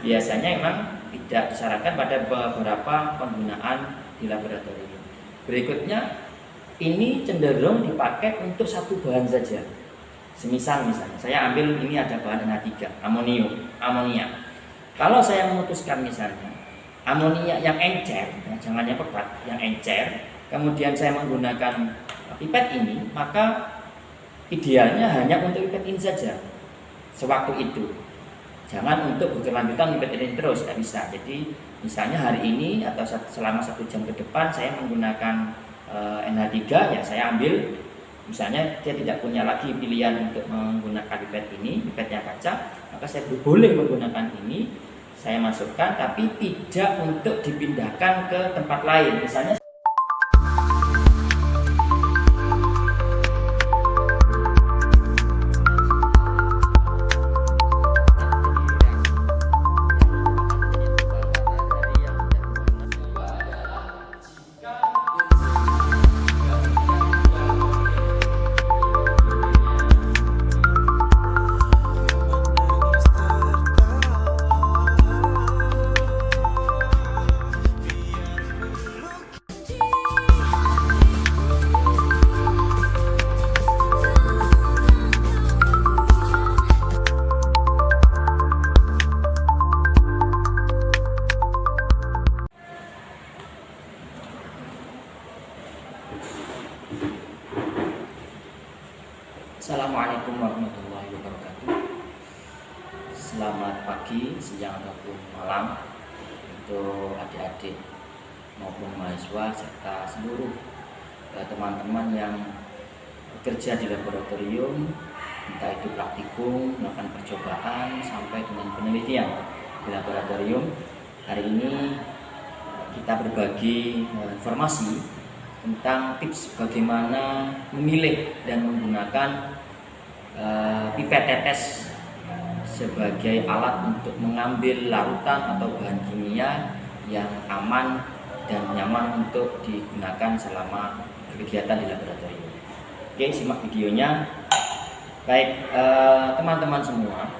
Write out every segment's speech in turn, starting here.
biasanya memang tidak disarankan pada beberapa penggunaan di laboratorium. Berikutnya, ini cenderung dipakai untuk satu bahan saja. Misalnya saya ambil ini ada bahan NH3, amonia. Kalau saya memutuskan misalnya amonia yang encer, ya, jangan yang pekat, yang encer, kemudian saya menggunakan pipet ini, maka idealnya hanya untuk pipet ini saja sewaktu itu. Jangan untuk berkelanjutan pipet ini terus, tidak bisa. Jadi misalnya hari ini atau selama 1 jam ke depan saya menggunakan NH3, ya saya ambil. Misalnya dia tidak punya lagi pilihan untuk menggunakan pipet ini, pipetnya kaca, maka saya boleh menggunakan ini, saya masukkan, tapi tidak untuk dipindahkan ke tempat lain. Misalnya Assalamualaikum warahmatullahi wabarakatuh. Selamat pagi, siang ataupun malam untuk adik-adik maupun mahasiswa serta seluruh teman-teman yang bekerja di laboratorium, entah itu praktikum, melakukan percobaan sampai dengan penelitian di laboratorium. Hari ini kita berbagi informasi tentang tips bagaimana memilih dan menggunakan pipet tetes sebagai alat untuk mengambil larutan atau bahan kimia yang aman dan nyaman untuk digunakan selama kegiatan di laboratorium. Oke, simak videonya. Baik, teman-teman semua,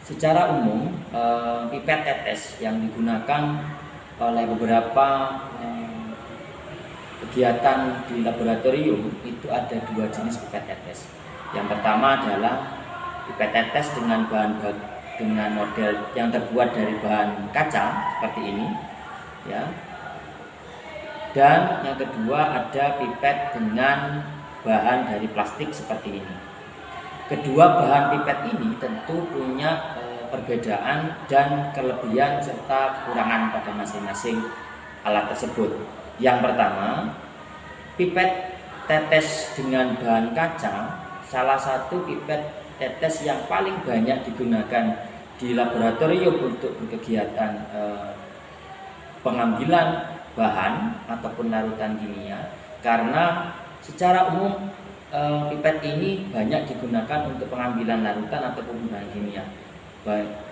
secara umum pipet tetes yang digunakan oleh beberapa kegiatan di laboratorium itu ada 2 jenis pipet tetes. Yang pertama adalah pipet tetes dengan model yang terbuat dari bahan kaca seperti ini, ya. Dan yang kedua ada pipet dengan bahan dari plastik seperti ini. Kedua bahan pipet ini tentu punya perbedaan dan kelebihan serta kekurangan pada masing-masing alat tersebut. Yang pertama, pipet tetes dengan bahan kaca salah satu pipet tetes yang paling banyak digunakan di laboratorium untuk kegiatan pengambilan bahan ataupun larutan kimia, karena secara umum pipet ini banyak digunakan untuk pengambilan larutan ataupun bahan kimia.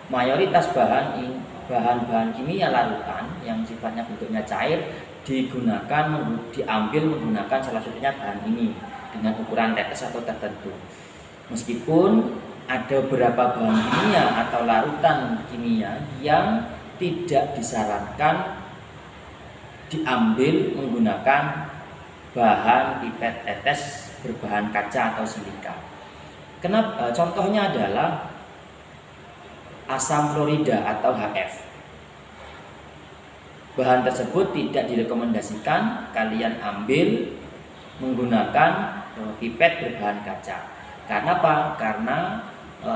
Mayoritas bahan-bahan kimia larutan yang sifatnya bentuknya cair diambil menggunakan salah satunya bahan ini dengan ukuran tetes atau tertentu. Meskipun ada beberapa bahan kimia atau larutan kimia yang tidak disarankan diambil menggunakan bahan pipet tetes berbahan kaca atau silika. Kenapa? Contohnya adalah asam fluorida atau HF. Bahan tersebut tidak direkomendasikan kalian ambil menggunakan pipet berbahan kaca. Karena apa? Karena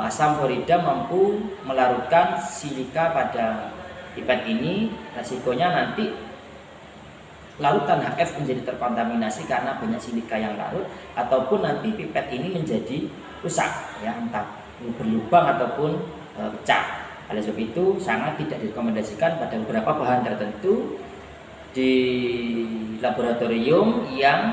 asam fluorida mampu melarutkan silika pada pipet ini. Resikonya nanti larutan HF menjadi terkontaminasi karena banyak silika yang larut, ataupun nanti pipet ini menjadi rusak, ya, entah berlubang ataupun pecah. Oleh sebab itu sangat tidak direkomendasikan pada beberapa bahan tertentu di laboratorium yang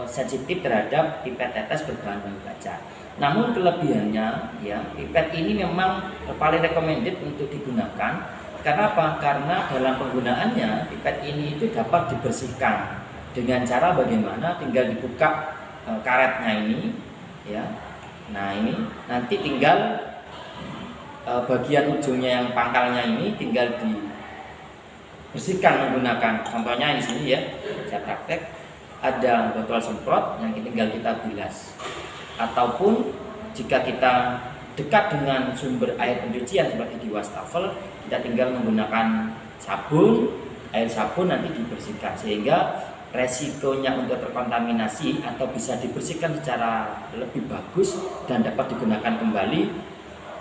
sensitif terhadap pipet tetes berbahan kaca. Namun kelebihannya, ya, pipet ini memang paling recommended untuk digunakan. Karena apa? Karena dalam penggunaannya pipet ini itu dapat dibersihkan dengan cara bagaimana? Tinggal dibuka karetnya ini, ya. Nah, ini nanti tinggal bagian ujungnya yang pangkalnya ini tinggal dibersihkan menggunakan, contohnya di sini ya, saya praktek ada botol semprot yang tinggal kita bilas, ataupun jika kita dekat dengan sumber air pencucian seperti di wastafel, kita tinggal menggunakan sabun, air sabun nanti dibersihkan sehingga resikonya untuk terkontaminasi atau bisa dibersihkan secara lebih bagus dan dapat digunakan kembali.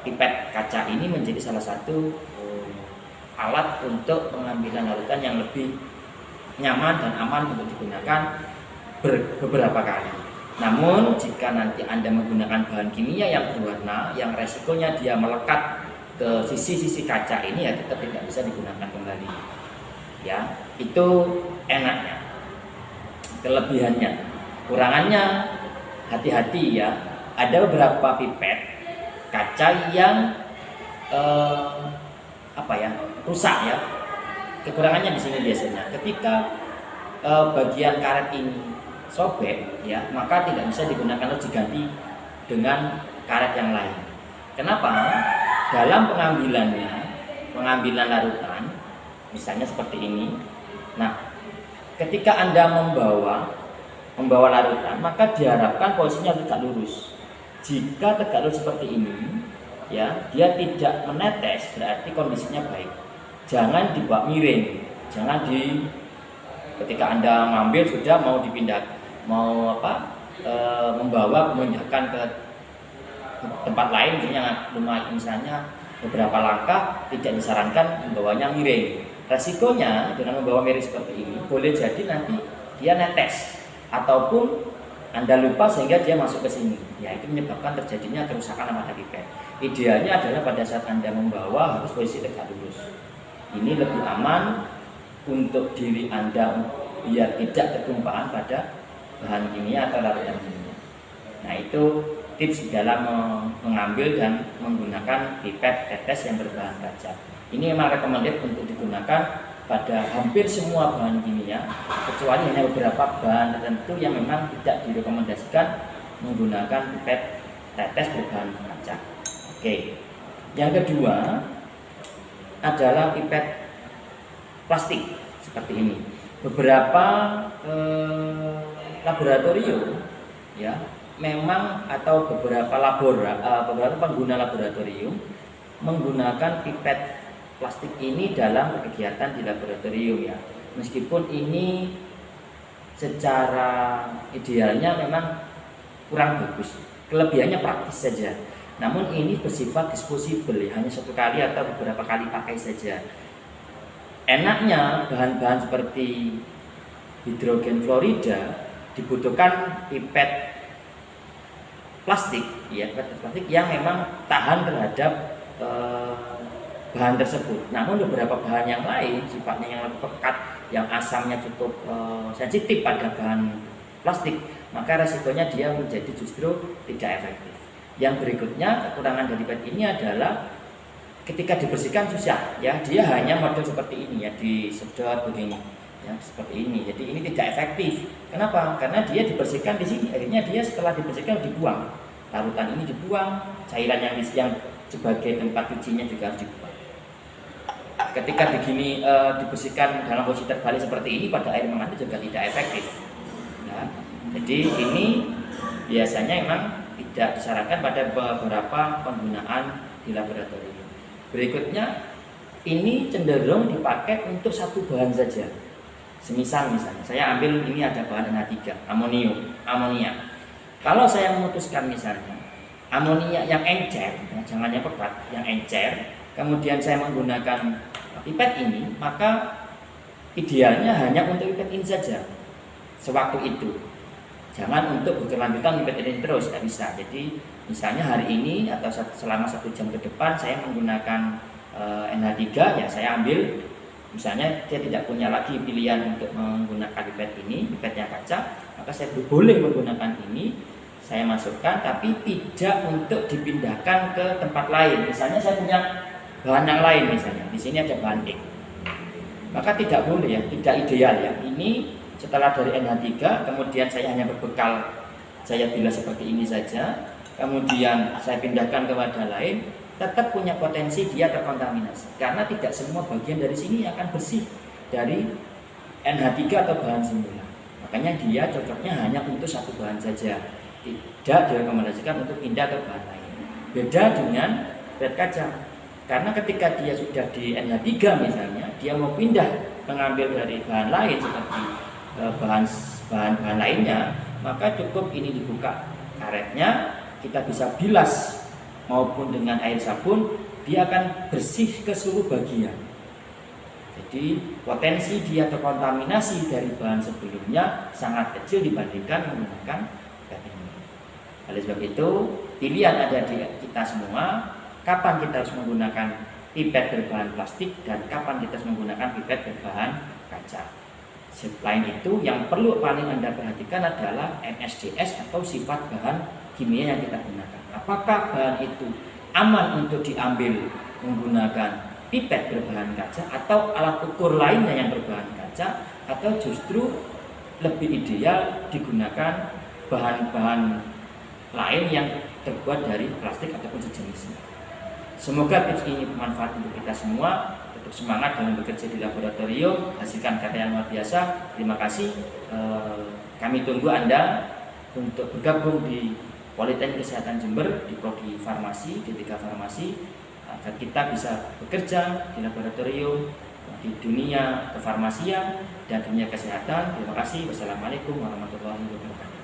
Pipet kaca ini menjadi salah satu alat untuk pengambilan larutan yang lebih nyaman dan aman untuk digunakan beberapa kali. Namun jika nanti Anda menggunakan bahan kimia yang berwarna, yang resikonya dia melekat ke sisi-sisi kaca ini, ya tetap tidak bisa digunakan kembali. Ya, itu enaknya. Kelebihannya, kurangannya hati-hati ya. Ada beberapa pipet kaca yang rusak ya. Kekurangannya di sini biasanya ketika bagian karet ini sobek ya, maka tidak bisa digunakan atau diganti dengan karet yang lain. Kenapa? Dalam pengambilan larutan, misalnya seperti ini. Nah, ketika Anda membawa larutan, maka diharapkan posisinya tegak lurus. Jika tegak lurus seperti ini, ya, dia tidak menetes, berarti kondisinya baik. Jangan dibawa miring, ketika Anda ngambil sudah mau dipindah, memindahkan ke tempat lain, misalnya beberapa langkah, tidak disarankan membawanya miring. Resikonya dengan membawa miring seperti ini, boleh jadi nanti dia netes ataupun Anda lupa sehingga dia masuk ke sini. Ya, itu menyebabkan terjadinya kerusakan pada pipet. Idealnya adalah pada saat Anda membawa harus posisi tegak lurus. Ini lebih aman untuk diri Anda biar tidak ketumpahan pada bahan kimia atau larutan kimia. Nah, itu tips dalam mengambil dan menggunakan pipet tetes yang berbahan kaca. Ini memang recommended untuk digunakan pada hampir semua bahan kimia, kecuali hanya beberapa bahan tertentu yang memang tidak direkomendasikan menggunakan pipet tetes berbahan kaca. Oke. Yang kedua adalah pipet plastik seperti ini. Beberapa laboratorium ya memang, atau beberapa pengguna laboratorium menggunakan pipet plastik ini dalam kegiatan di laboratorium ya. Meskipun ini secara idealnya memang kurang bagus, kelebihannya praktis saja. Namun ini bersifat disposable, hanya satu kali atau beberapa kali pakai saja. Enaknya bahan-bahan seperti hidrogen fluorida dibutuhkan pipet plastik ya, pipet plastik yang memang tahan terhadap bahan tersebut. Namun beberapa bahan yang lain sifatnya yang lebih pekat, yang asamnya cukup sensitif pada bahan plastik, maka resikonya dia menjadi justru tidak efektif. Yang berikutnya, kekurangan dari pipet ini adalah ketika dibersihkan susah ya, dia hanya model seperti ini ya, disedot begini ya, seperti ini. Jadi ini tidak efektif. Kenapa? Karena dia dibersihkan di sini, akhirnya dia setelah dibersihkan dibuang. Larutan ini dibuang, cairan yang sebagai tempat cucinya juga harus dibuang. Ketika begini dibersihkan dalam posisi terbalik seperti ini pada air mengalir juga tidak efektif. Ya. Jadi ini biasanya memang tidak disarankan pada beberapa penggunaan di laboratorium. Berikutnya, ini cenderung dipakai untuk satu bahan saja. Misalnya saya ambil ini ada bahan NH3, amonia. Kalau saya memutuskan misalnya amonia yang encer, jangan yang pekat, yang encer, kemudian saya menggunakan pipet ini, maka idealnya hanya untuk pipet ini saja sewaktu itu. Jangan untuk berkelanjutan pipet ini terus, tidak bisa. Jadi misalnya hari ini atau selama 1 jam ke depan saya menggunakan NH3, ya saya ambil. Misalnya saya tidak punya lagi pilihan untuk menggunakan pipet ini, pipetnya kaca, maka saya boleh menggunakan ini, saya masukkan, tapi tidak untuk dipindahkan ke tempat lain. Misalnya saya punya bahan yang lain, misalnya di sini ada bahan X, maka tidak boleh ya, tidak ideal ya. Ini setelah dari NH3, kemudian saya hanya berbekal, saya bilas seperti ini saja, kemudian saya pindahkan ke wadah lain, tetap punya potensi dia terkontaminasi karena tidak semua bagian dari sini akan bersih dari NH3 atau bahan semula. Makanya dia cocoknya hanya untuk satu bahan saja, tidak direkomendasikan untuk pindah ke bahan lain. Beda dengan PET kaca, karena ketika dia sudah di NH3 misalnya, dia mau pindah mengambil dari bahan lain seperti bahan lainnya, maka cukup ini dibuka karetnya, kita bisa bilas maupun dengan air sabun, dia akan bersih ke seluruh bagian. Jadi potensi dia terkontaminasi dari bahan sebelumnya sangat kecil dibandingkan menggunakan PET ini. Oleh sebab itu, pilihan ada di kita semua, kapan kita harus menggunakan pipet berbahan plastik dan kapan kita harus menggunakan pipet berbahan kaca. Selain itu, yang perlu paling Anda perhatikan adalah NSDS atau sifat bahan kimia yang kita gunakan. Apakah bahan itu aman untuk diambil menggunakan pipet berbahan kaca atau alat ukur lainnya yang berbahan kaca, atau justru lebih ideal digunakan bahan-bahan lain yang terbuat dari plastik ataupun sejenisnya. Semoga tips ini bermanfaat untuk kita semua. Tetap semangat dalam bekerja di laboratorium, hasilkan karya yang luar biasa. Terima kasih. Kami tunggu Anda untuk bergabung di Politeknik Kesehatan Jember di Prodi Farmasi, D3 Farmasi, agar kita bisa bekerja di laboratorium di dunia kefarmasian dan dunia kesehatan. Terima kasih. Wassalamualaikum warahmatullahi wabarakatuh.